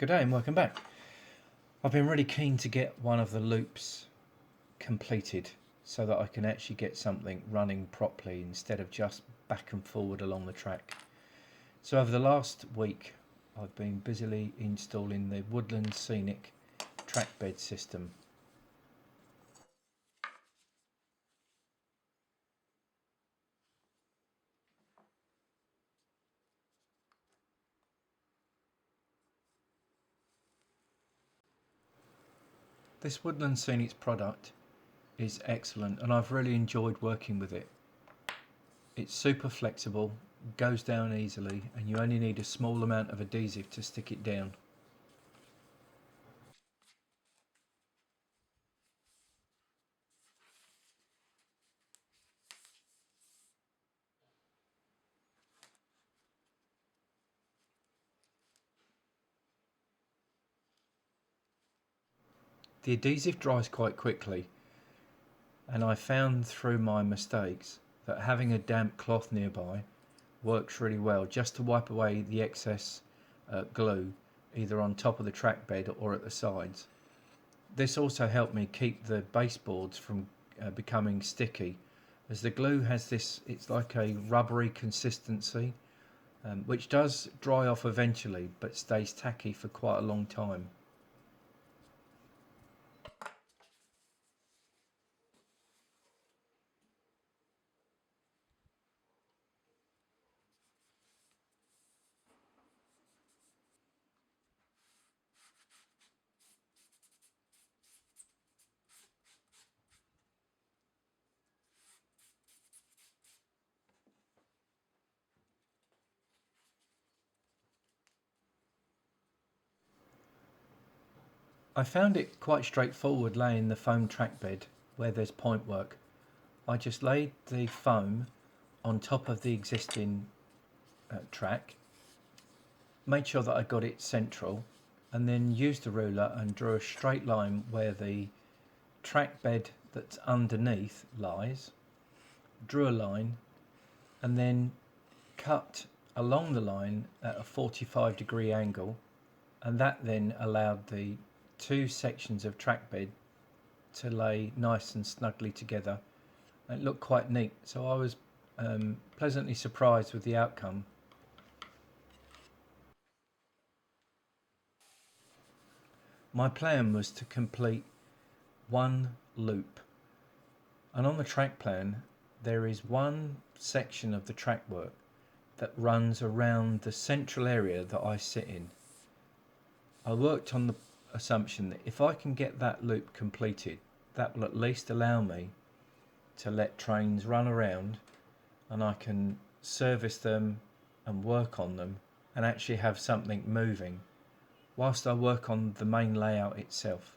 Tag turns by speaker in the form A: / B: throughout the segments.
A: Good day and welcome back. I've been really keen to get one of the loops completed so that I can actually get something running properly instead of just back and forward along the track. So over the last week I've been busily installing the Woodland Scenic track bed system. This Woodland Scenic product is excellent and I've really enjoyed working with it. It's super flexible, goes down easily, and you only need a small amount of adhesive to stick it down. The adhesive dries quite quickly, and I found through my mistakes that having a damp cloth nearby works really well, just to wipe away the excess glue either on top of the track bed or at the sides. This also helped me keep the baseboards from becoming sticky, as the glue has this, it's like a rubbery consistency, which does dry off eventually but stays tacky for quite a long time. I found it quite straightforward laying the foam track bed where there's point work. I just laid the foam on top of the existing track, made sure that I got it central, and then used a ruler and drew a straight line where the track bed that's underneath lies, drew a line, and then cut along the line at a 45-degree angle, and that then allowed the two sections of track bed to lay nice and snugly together. It looked quite neat, so I was pleasantly surprised with the outcome. My plan was to complete one loop, and on the track plan there is one section of the track work that runs around the central area that I sit in. I worked on the assumption that if I can get that loop completed, that will at least allow me to let trains run around and I can service them and work on them and actually have something moving whilst I work on the main layout itself.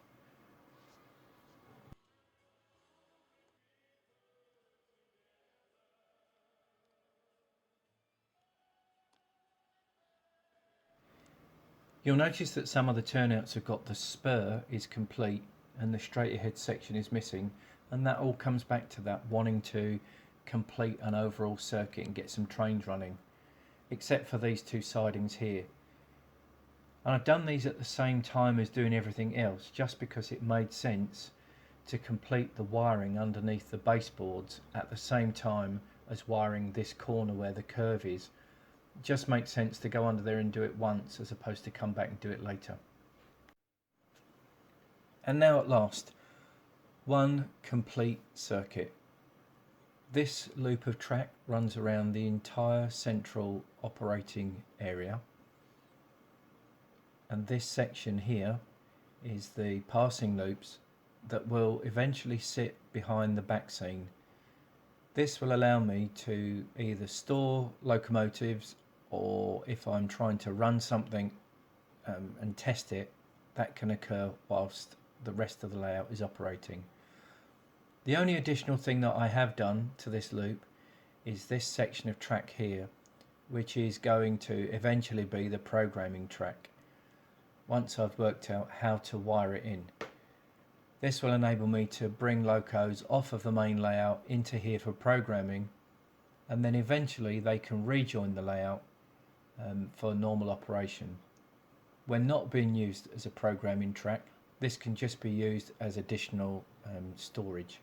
A: You'll notice that some of the turnouts have got the spur is complete and the straight ahead section is missing, and that all comes back to that wanting to complete an overall circuit and get some trains running, except for these two sidings here. And I've done these at the same time as doing everything else, just because it made sense to complete the wiring underneath the baseboards at the same time as wiring this corner where the curve is. It just makes sense to go under there and do it once as opposed to come back and do it later. And now at last, one complete circuit. This loop of track runs around the entire central operating area, and this section here is the passing loops that will eventually sit behind the back scene. This will allow me to either store locomotives, or if I'm trying to run something and test it, that can occur whilst the rest of the layout is operating. The only additional thing that I have done to this loop is this section of track here, which is going to eventually be the programming track once I've worked out how to wire it in. This will enable me to bring locos off of the main layout into here for programming, and then eventually they can rejoin the layout for normal operation. when not being used as a programming track, this can just be used as additional storage.